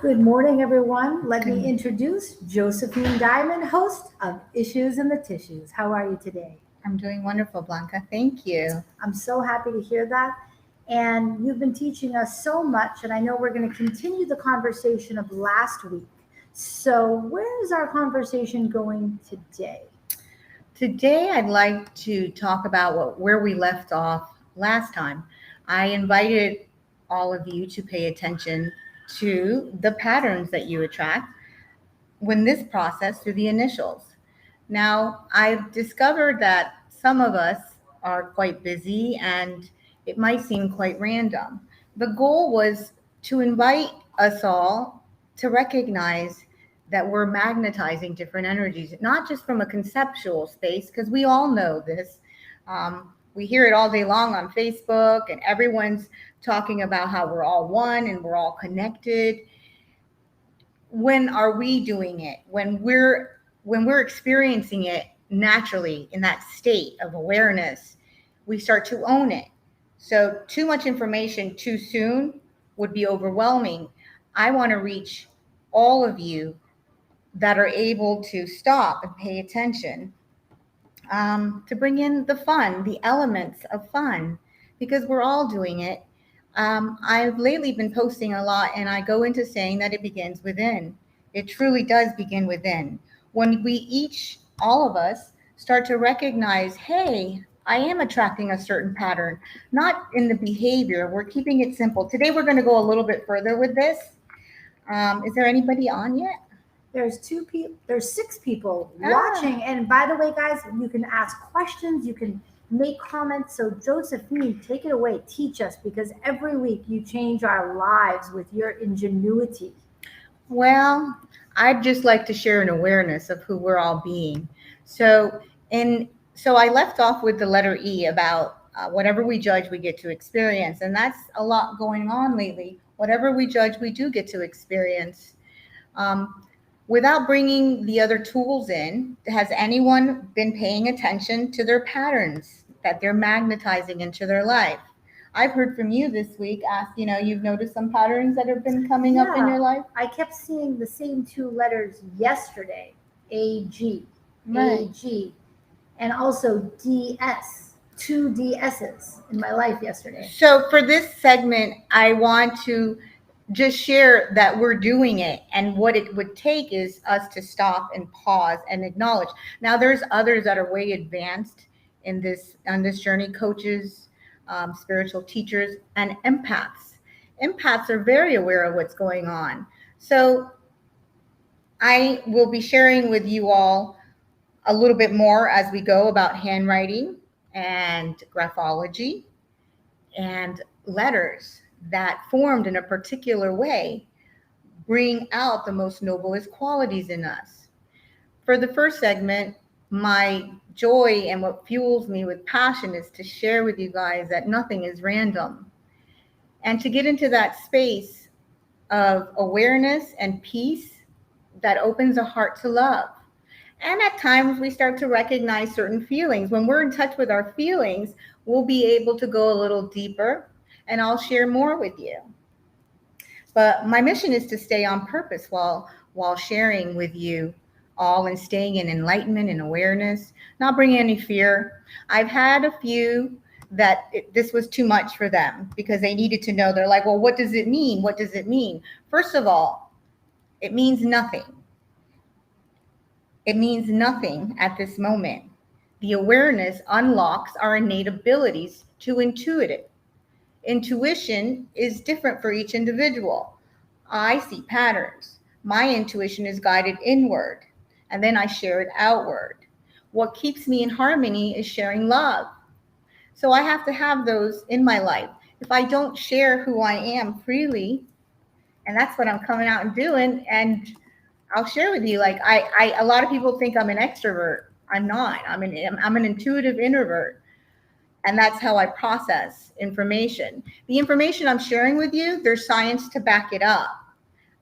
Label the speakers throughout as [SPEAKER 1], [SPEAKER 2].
[SPEAKER 1] Good morning, everyone. Let me introduce Josephine Diamond, host of Issues in the Tissues. How are you today?
[SPEAKER 2] I'm doing wonderful, Blanca. Thank you.
[SPEAKER 1] I'm so happy to hear that. And you've been teaching us so much, and I know we're going to continue the conversation of last week. So, where is our conversation going today?
[SPEAKER 2] Today, I'd like to talk about where we left off last time. I invited all of you to pay attention to the patterns that you attract when this process through the initials. Now, I've discovered that some of us are quite busy and it might seem quite random. The goal was to invite us all to recognize that we're magnetizing different energies, not just from a conceptual space, because we all know this. We hear it all day long on Facebook, and everyone's talking about how we're all one and we're all connected. When are we doing it? When we're experiencing it naturally in that state of awareness, we start to own it. So too much information too soon would be overwhelming. I want to reach all of you that are able to stop and pay attention, to bring in the fun, the elements of fun, because we're all doing it. I've lately been posting a lot, and I go into saying that it begins within. It truly does begin within. When we each, all of us, start to recognize, hey, I am attracting a certain pattern, not in the behavior. We're keeping it simple. Today, we're going to go a little bit further with this. Is there anybody on yet?
[SPEAKER 1] There's six people
[SPEAKER 2] Ah.
[SPEAKER 1] watching. And by the way, guys, you can ask questions, you can make comments. So, Josephine, take it away. Teach us because every week you change our lives with your ingenuity.
[SPEAKER 2] Well, I'd just like to share an awareness of who we're all being. So, so I left off with the letter E about whatever we judge, we get to experience, and that's a lot going on lately. Whatever we judge, we do get to experience. Um, Without bringing the other tools in, has anyone been paying attention to their patterns that they're magnetizing into their life? I've heard from you this week. You've noticed some patterns that have been coming up in
[SPEAKER 1] Yeah,
[SPEAKER 2] your life.
[SPEAKER 1] I kept seeing the same two letters yesterday, AG,
[SPEAKER 2] Right.
[SPEAKER 1] AG, and also DS, two DS's in my life yesterday.
[SPEAKER 2] So for this segment, I want to just share that we're doing it, and what it would take is us to stop and pause and acknowledge. Now, there's others that are way advanced in this on this journey: coaches, spiritual teachers, and empaths. Empaths are very aware of what's going on. So I will be sharing with you all a little bit more as we go about handwriting and graphology and letters that formed in a particular way bring out the most noblest qualities in us. For the first segment, my joy and what fuels me with passion is to share with you guys that nothing is random, and to get into that space of awareness and peace that opens a heart to love. And at times we start to recognize certain feelings. When we're in touch with our feelings, we'll be able to go a little deeper, and I'll share more with you. But my mission is to stay on purpose while sharing with you all and staying in enlightenment and awareness, not bringing any fear. I've had a few that this was too much for them because they needed to know. They're like, well, what does it mean? What does it mean? First of all, it means nothing. It means nothing at this moment. The awareness unlocks our innate abilities to intuit it. Intuition is different for each individual. I see patterns. My intuition is guided inward, and then I share it outward. What keeps me in harmony is sharing love. So I have to have those in my life. If I don't share who I am freely, and that's what I'm coming out and doing, and I'll share with you. Like a lot of people think I'm an extrovert. I'm not. I'm an intuitive introvert, and that's how I process information. The information I'm sharing with you, there's science to back it up.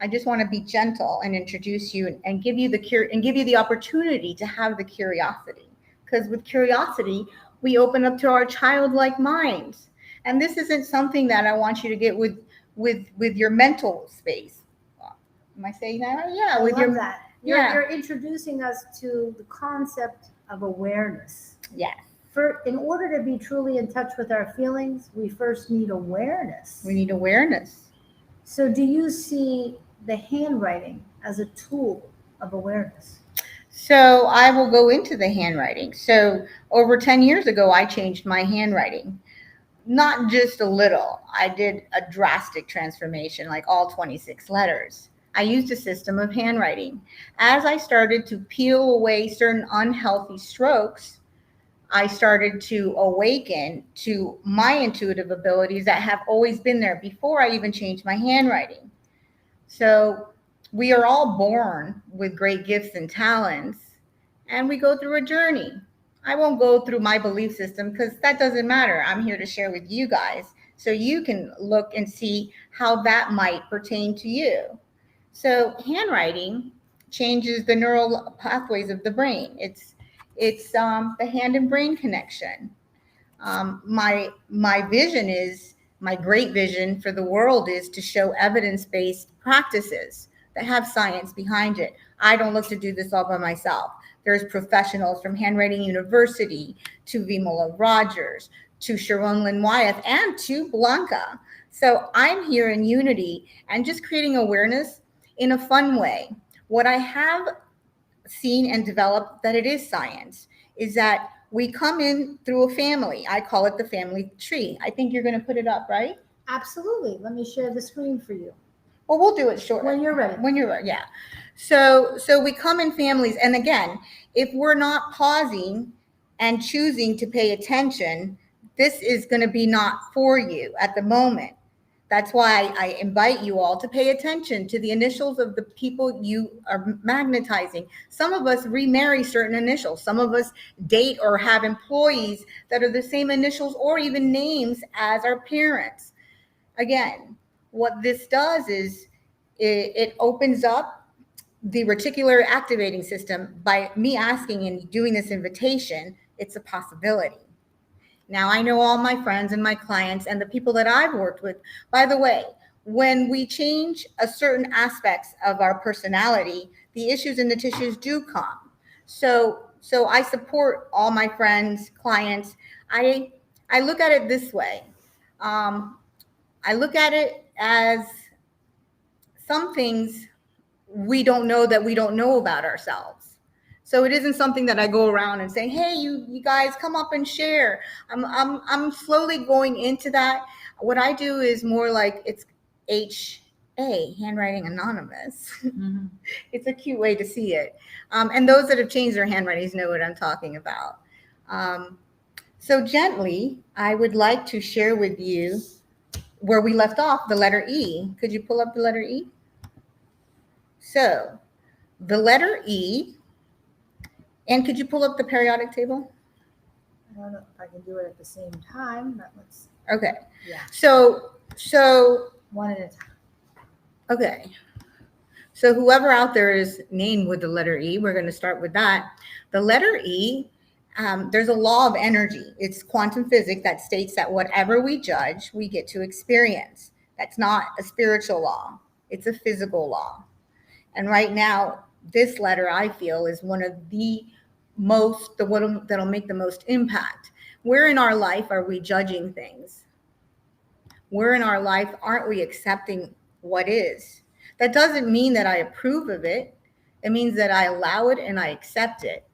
[SPEAKER 2] I just want to be gentle and introduce you and give you the opportunity to have the curiosity. Because with curiosity, we open up to our childlike minds. And this isn't something that I want you to get with your mental space. Am I saying that right? Yeah,
[SPEAKER 1] I
[SPEAKER 2] with
[SPEAKER 1] love
[SPEAKER 2] your
[SPEAKER 1] that.
[SPEAKER 2] yeah.
[SPEAKER 1] You're introducing us to the concept of awareness.
[SPEAKER 2] Yeah.
[SPEAKER 1] In order to be truly in touch with our feelings, we first need awareness.
[SPEAKER 2] We need awareness.
[SPEAKER 1] So, do you see the handwriting as a tool of awareness?
[SPEAKER 2] So I will go into the handwriting. So over 10 years ago, I changed my handwriting. Not just a little. I did a drastic transformation, like all 26 letters. I used a system of handwriting. As I started to peel away certain unhealthy strokes, I started to awaken to my intuitive abilities that have always been there before I even changed my handwriting. So we are all born with great gifts and talents, and we go through a journey. I won't go through my belief system because that doesn't matter. I'm here to share with you guys so you can look and see how that might pertain to you. So handwriting changes the neural pathways of the brain. It's the hand and brain connection. My vision is my great vision for the world is to show evidence-based practices that have science behind it. I don't look to do this all by myself. There's professionals from Handwriting University to Vimola Rogers to Sharon Lynn Wyeth and to Blanca. So I'm here in unity and just creating awareness in a fun way. What I have seen and developed that it is science is that we come in through a family. I call it the family tree. I think you're going to put it up, right?
[SPEAKER 1] Absolutely. Let me share the screen for you.
[SPEAKER 2] Well, we'll do it short.
[SPEAKER 1] When you're ready.
[SPEAKER 2] When you're ready, yeah. So we come in families, and again, if we're not pausing and choosing to pay attention, this is going to be not for you at the moment. That's why I invite you all to pay attention to the initials of the people you are magnetizing. Some of us remarry certain initials. Some of us date or have employees that are the same initials or even names as our parents. Again, what this does is it opens up the reticular activating system. By me asking and doing this invitation, it's a possibility. Now, I know all my friends and my clients and the people that I've worked with. By the way, when we change a certain aspects of our personality, the issues in the tissues do come. So I support all my friends, clients. I look at it this way. I look at it as some things we don't know that we don't know about ourselves. So it isn't something that I go around and say, "Hey, you guys, come up and share." I'm slowly going into that. What I do is more like it's HA, handwriting anonymous. Mm-hmm. It's a cute way to see it. And those that have changed their handwritings know what I'm talking about. So gently, I would like to share with you where we left off, the letter E. Could you pull up the letter E? So the letter E, and could you pull up the periodic table?
[SPEAKER 1] I don't know if I can do it at the same time, but let's.
[SPEAKER 2] Okay.
[SPEAKER 1] Yeah.
[SPEAKER 2] So
[SPEAKER 1] one at a time.
[SPEAKER 2] Okay. So whoever out there is named with the letter E, we're going to start with that. The letter E, there's a law of energy. It's quantum physics that states that whatever we judge, we get to experience. That's not a spiritual law. It's a physical law. And right now, this letter, I feel, is one of the most, that'll make the most impact. Where in our life are we judging things? Where in our life aren't we accepting what is? That doesn't mean that I approve of it. It means that I allow it and I accept it.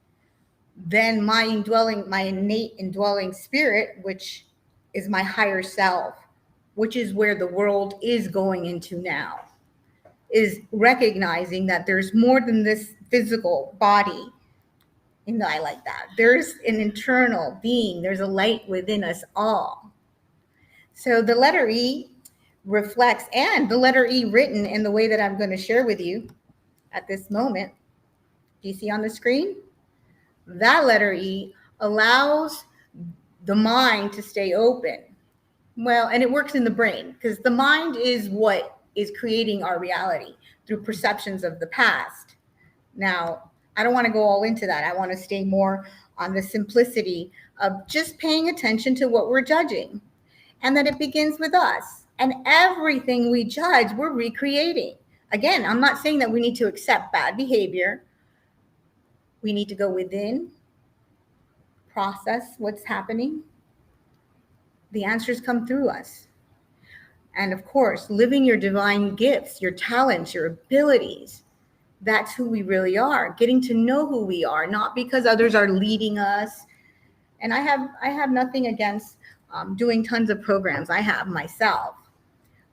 [SPEAKER 2] Then my innate indwelling spirit, which is my higher self, which is where the world is going into now, is recognizing that there's more than this physical body. And I like that. There's an internal being. There's a light within us all. So the letter E reflects, and the letter E written in the way that I'm going to share with you at this moment. Do you see on the screen? That letter E allows the mind to stay open. Well, and it works in the brain because the mind is what is creating our reality through perceptions of the past. Now, I don't want to go all into that. I want to stay more on the simplicity of just paying attention to what we're judging, and that it begins with us. And everything we judge, we're recreating. again, I'm not saying that we need to accept bad behavior. We need to go within, process what's happening. The answers come through us. And of course, living your divine gifts, your talents, your abilities. That's who we really are. Getting to know who we are, not because others are leading us. And I have nothing against doing tons of programs. I have myself.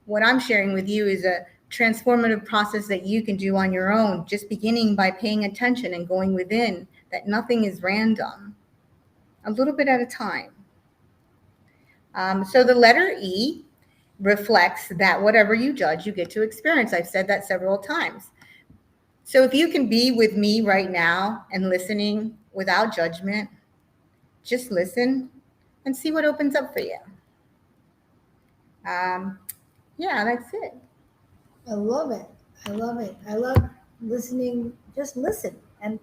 [SPEAKER 2] What I'm sharing with you is a transformative process that you can do on your own, just beginning by paying attention and going within, that nothing is random, a little bit at a time. So the letter E reflects that whatever you judge, you get to experience. I've said that several times. So if you can be with me right now and listening without judgment, just listen and see what opens up for you. Um, yeah, that's it.
[SPEAKER 1] I love it. I love it. I love listening. Just listen. And,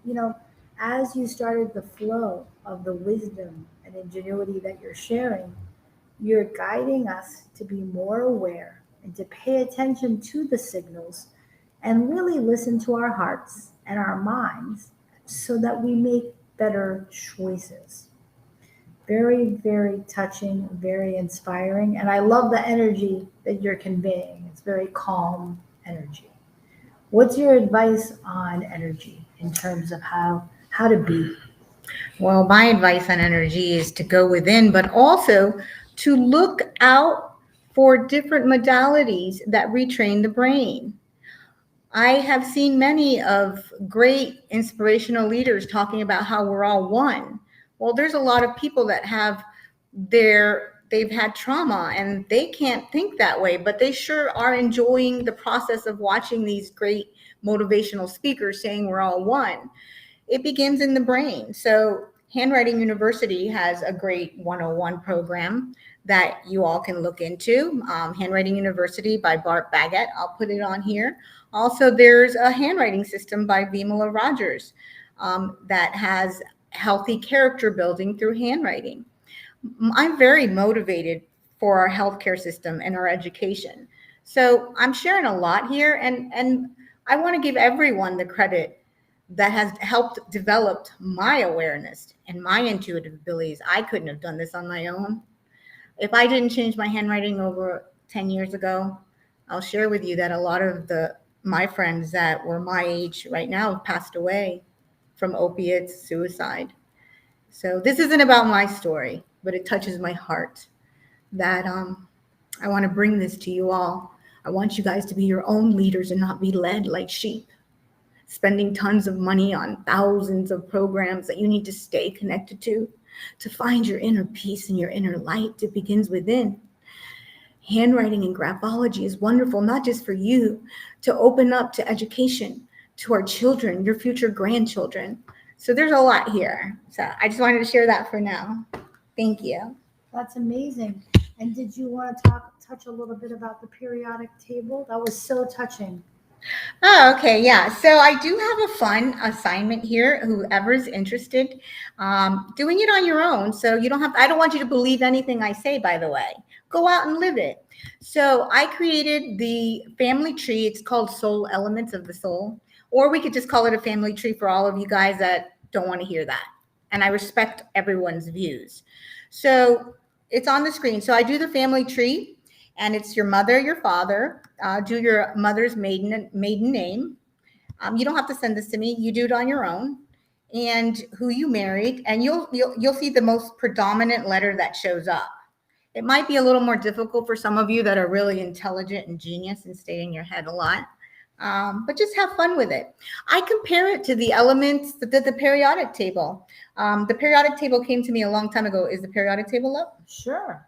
[SPEAKER 1] as you started the flow of the wisdom and ingenuity that you're sharing, you're guiding us to be more aware and to pay attention to the signals and really listen to our hearts and our minds so that we make better choices. Very, very touching, very inspiring. And I love the energy that you're conveying. It's very calm energy. What's your advice on energy in terms of how to be?
[SPEAKER 2] Well, my advice on energy is to go within, but also to look out for different modalities that retrain the brain. I have seen many of great inspirational leaders talking about how we're all one. Well, there's a lot of people that they've had trauma and they can't think that way, but they sure are enjoying the process of watching these great motivational speakers saying we're all one. It begins in the brain. So Handwriting University has a great 101 program that you all can look into. Handwriting University by Bart Baggett. I'll put it on here. Also, there's a handwriting system by Vimala Rogers that has healthy character building through handwriting. I'm very motivated for our healthcare system and our education. So I'm sharing a lot here, and I want to give everyone the credit that has helped develop my awareness and my intuitive abilities. I couldn't have done this on my own. If I didn't change my handwriting over 10 years ago, I'll share with you that a lot of my friends that were my age right now have passed away from opiates, suicide. So this isn't about my story, but it touches my heart that I want to bring this to you all. I want you guys to be your own leaders and not be led like sheep, spending tons of money on thousands of programs that you need to stay connected to find your inner peace and your inner light. It begins within. Handwriting and graphology is wonderful, not just for you, to open up to education, to our children, your future grandchildren. So there's a lot here. So I just wanted to share that for now. Thank you.
[SPEAKER 1] That's amazing. And did you want to touch a little bit about the periodic table? That was so touching.
[SPEAKER 2] Oh, okay. Yeah. So I do have a fun assignment here. Whoever's interested, doing it on your own. So you don't have, I don't want you to believe anything I say, by the way. Go out and live it. So I created the family tree. It's called Soul Elements of the Soul. Or we could just call it a family tree for all of you guys that don't want to hear that. And I respect everyone's views. So it's on the screen. So I do the family tree. And it's your mother, your father. Do your mother's maiden name. You don't have to send this to me. You do it on your own. And who you married, and you'll see the most predominant letter that shows up. It might be a little more difficult for some of you that are really intelligent and genius and stay in your head a lot. But just have fun with it. I compare it to the elements, the periodic table. The periodic table came to me a long time ago. Is the periodic table up?
[SPEAKER 1] Sure.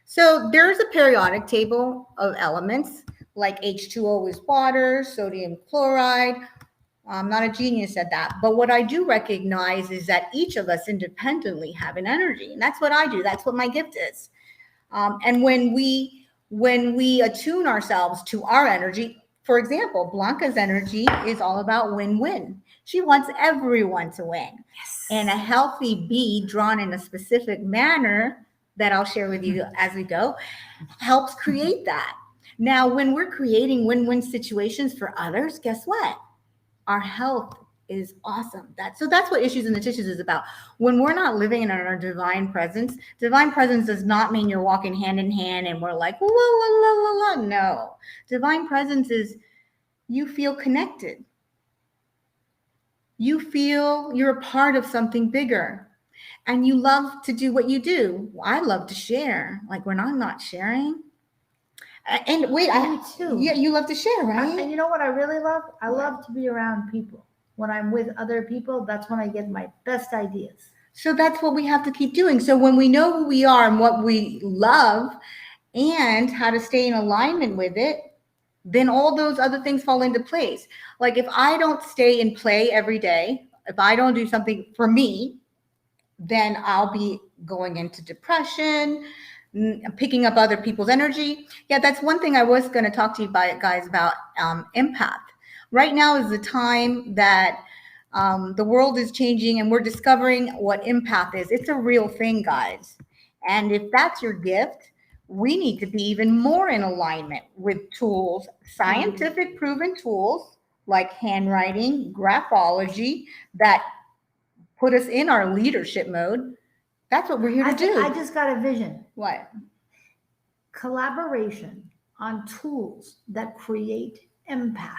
[SPEAKER 2] So there's a periodic table of elements, like H2O is water, sodium chloride. I'm not a genius at that. But what I do recognize is that each of us independently have an energy. And that's what I do. That's what my gift is. And when we attune ourselves to our energy, for example, Blanca's energy is all about win-win. She wants everyone to win.
[SPEAKER 1] Yes.
[SPEAKER 2] And a healthy bee drawn in a specific manner that I'll share with you as we go helps create that. Now, when we're creating win-win situations for others, guess what? Our health is awesome. That's what Issues in the Tissues is about. When we're not living in our divine presence does not mean you're walking hand in hand and we're like, la, la, la, la, la. No. Divine presence is you feel connected. You feel you're a part of something bigger. And you love to do what you do. I love to share. Like when I'm not sharing. And wait,
[SPEAKER 1] Me too.
[SPEAKER 2] yeah, you love to share, right?
[SPEAKER 1] And you know what I really love? I love to be around people. When I'm with other people, that's when I get my best ideas.
[SPEAKER 2] So that's what we have to keep doing. So when we know who we are and what we love and how to stay in alignment with it, then all those other things fall into place. Like if I don't stay in play every day, if I don't do something for me, then I'll be going into depression, picking up other people's energy. Yeah, that's one thing I was going to talk to you guys about empath. Right now is the time that the world is changing and we're discovering what empath is. It's a real thing, guys. And if that's your gift, we need to be even more in alignment with tools, scientific proven tools like handwriting, graphology that put us in our leadership mode. That's what we're here to do.
[SPEAKER 1] I just got a vision.
[SPEAKER 2] What?
[SPEAKER 1] Collaboration on tools that create empath.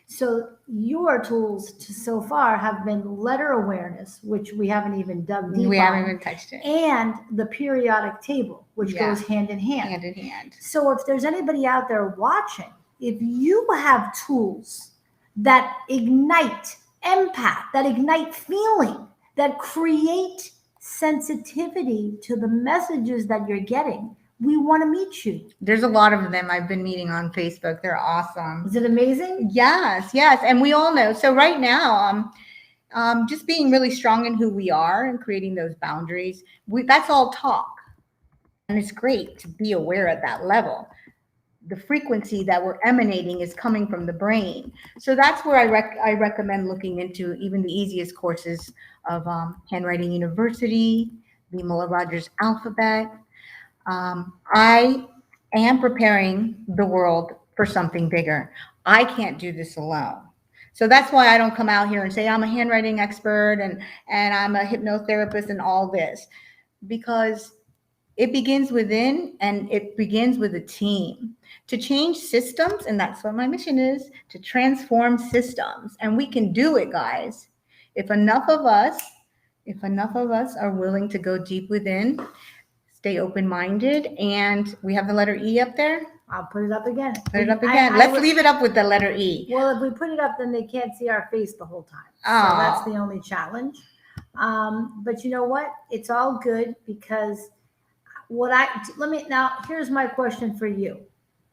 [SPEAKER 1] So your tools so far have been letter awareness, which we haven't even dug deep on.
[SPEAKER 2] We haven't even touched it.
[SPEAKER 1] And the periodic table, which goes hand in hand.
[SPEAKER 2] Hand in hand.
[SPEAKER 1] So if there's anybody out there watching, if you have tools that ignite empath, that ignite feeling, that create sensitivity to the messages that you're getting, we want to meet you.
[SPEAKER 2] There's a lot of them I've been meeting on Facebook. They're awesome.
[SPEAKER 1] Is it amazing?
[SPEAKER 2] Yes. And we all know. So right now, just being really strong in who we are and creating those boundaries, that's all talk. And it's great to be aware at that level. The frequency that we're emanating is coming from the brain. So that's where I recommend looking into even the easiest courses of Handwriting University, the Muller Rogers Alphabet. I am preparing the world for something bigger. I can't do this alone. So that's why I don't come out here and say I'm a handwriting expert and I'm a hypnotherapist and all this, because it begins within and it begins with a team to change systems. And that's what my mission is, to transform systems. And we can do it, guys. If enough of us are willing to go deep within, stay open-minded, and we have the letter E up there.
[SPEAKER 1] I'll put it up again.
[SPEAKER 2] Put it up again. Let's leave it up with the letter E.
[SPEAKER 1] Well, if we put it up, then they can't see our face the whole time. So that's the only challenge. But you know what? It's all good, because here's my question for you.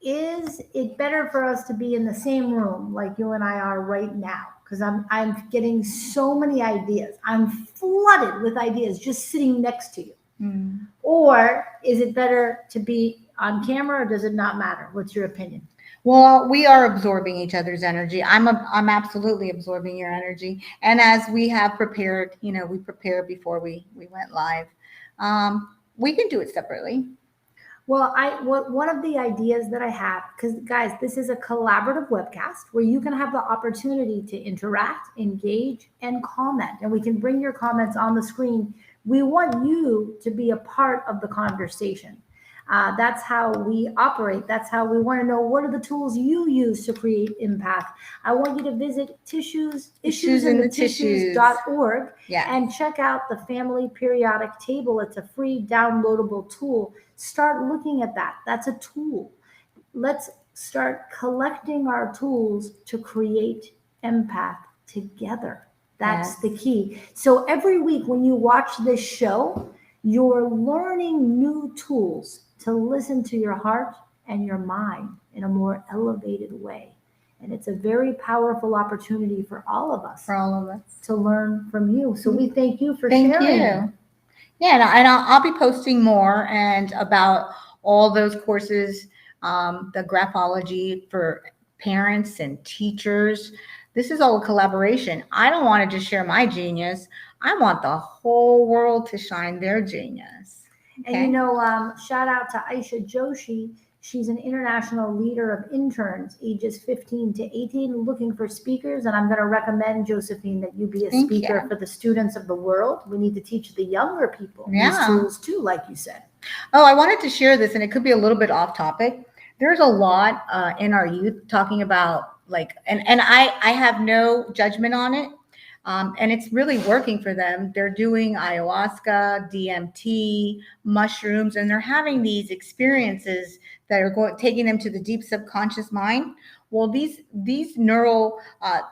[SPEAKER 1] Is it better for us to be in the same room like you and I are right now? Because I'm getting so many ideas. I'm flooded with ideas just sitting next to you. Mm. Or is it better to be on camera, or does it not matter? What's your opinion?
[SPEAKER 2] Well, we are absorbing each other's energy. I'm absolutely absorbing your energy. And as we have prepared, we prepared before we went live. We can do it separately.
[SPEAKER 1] Well, one of the ideas that I have, because guys, this is a collaborative webcast where you can have the opportunity to interact, engage, and comment. And we can bring your comments on the screen. We want you to be a part of the conversation. That's how we operate. That's how we want to know, what are the tools you use to create impact. I want you to visit issuesinthetissues.org and check out the family periodic table. It's a free downloadable tool. Start looking at that. That's a tool. Let's start collecting our tools to create empath together. That's the key. So every week when you watch this show, you're learning new tools to listen to your heart and your mind in a more elevated way. And it's a very powerful opportunity for all of us. To learn from you. So we thank you for sharing.
[SPEAKER 2] Thank you. Yeah, and I'll be posting more and about all those courses, the graphology for parents and teachers. This is all a collaboration. I don't want to just share my genius. I want the whole world to shine their genius.
[SPEAKER 1] Okay. And shout out to Aisha Joshi. She's an international leader of interns ages 15 to 18 looking for speakers. And I'm going to recommend, Josephine, that you be a
[SPEAKER 2] Thank
[SPEAKER 1] speaker
[SPEAKER 2] you.
[SPEAKER 1] for the students of the world. We need to teach the younger people these
[SPEAKER 2] Yeah.
[SPEAKER 1] tools too, like you said.
[SPEAKER 2] Oh, I wanted to share this, and it could be a little bit off topic. There's a lot in our youth talking about like, and I have no judgment on it, and it's really working for them. They're doing ayahuasca, DMT, mushrooms, and they're having these experiences that are going taking them to the deep subconscious mind. Well, these neural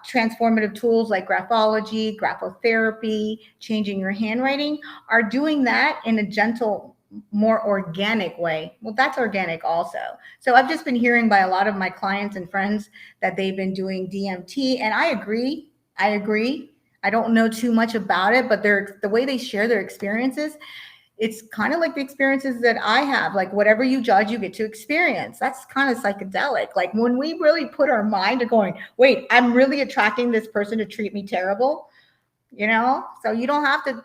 [SPEAKER 2] transformative tools like graphology, graphotherapy, changing your handwriting are doing that in a gentle, more organic way. Well, that's organic also. So I've just been hearing by a lot of my clients and friends that they've been doing DMT, and I agree. I agree. I don't know too much about it, but the way they share their experiences, it's kind of like the experiences that I have. Like whatever you judge, you get to experience. That's kind of psychedelic. Like when we really put our mind to going, wait, I'm really attracting this person to treat me terrible. So you don't have to,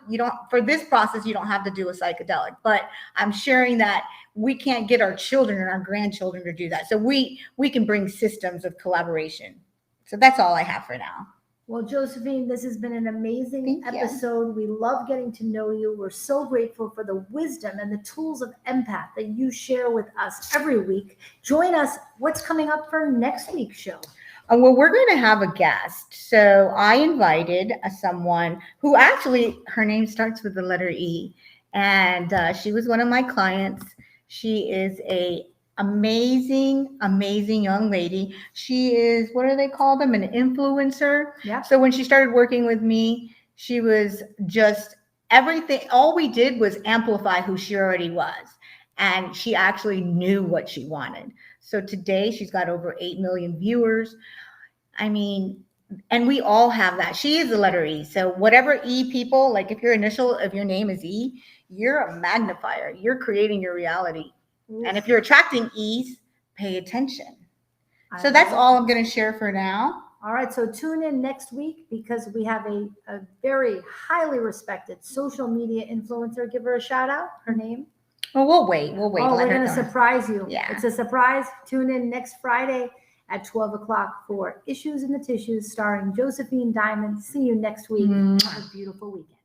[SPEAKER 2] for this process, you don't have to do a psychedelic, but I'm sharing that we can't get our children and our grandchildren to do that. So we can bring systems of collaboration. So that's all I have for now.
[SPEAKER 1] Well, Josephine, this has been an amazing
[SPEAKER 2] Thank you.
[SPEAKER 1] episode. We love getting to know you. We're so grateful for the wisdom and the tools of empath that you share with us every week. Join us. What's coming up for next week's show?
[SPEAKER 2] Well, we're going to have a guest. So I invited someone who actually, her name starts with the letter E, and she was one of my clients. She is a amazing young lady. She is, what do they call them, an influencer?
[SPEAKER 1] Yeah.
[SPEAKER 2] So when she started working with me, she was just everything. All we did was amplify who she already was, and she actually knew what she wanted. So today she's got over 8 million viewers. I mean, and we all have that. She is the letter E. So whatever E people, like if your name is E, you're a magnifier. You're creating your reality.
[SPEAKER 1] Oof.
[SPEAKER 2] And if you're attracting E's, pay attention. So that's all I'm going to share for now.
[SPEAKER 1] All right, so tune in next week because we have a very highly respected social media influencer. Give her a shout out, her name.
[SPEAKER 2] Well, we'll wait.
[SPEAKER 1] Oh, we're going to surprise you.
[SPEAKER 2] Yeah.
[SPEAKER 1] It's a surprise. Tune in next Friday at 12 o'clock for Issues in the Tissues starring Josephine Diamond. See you next week. Have a beautiful weekend.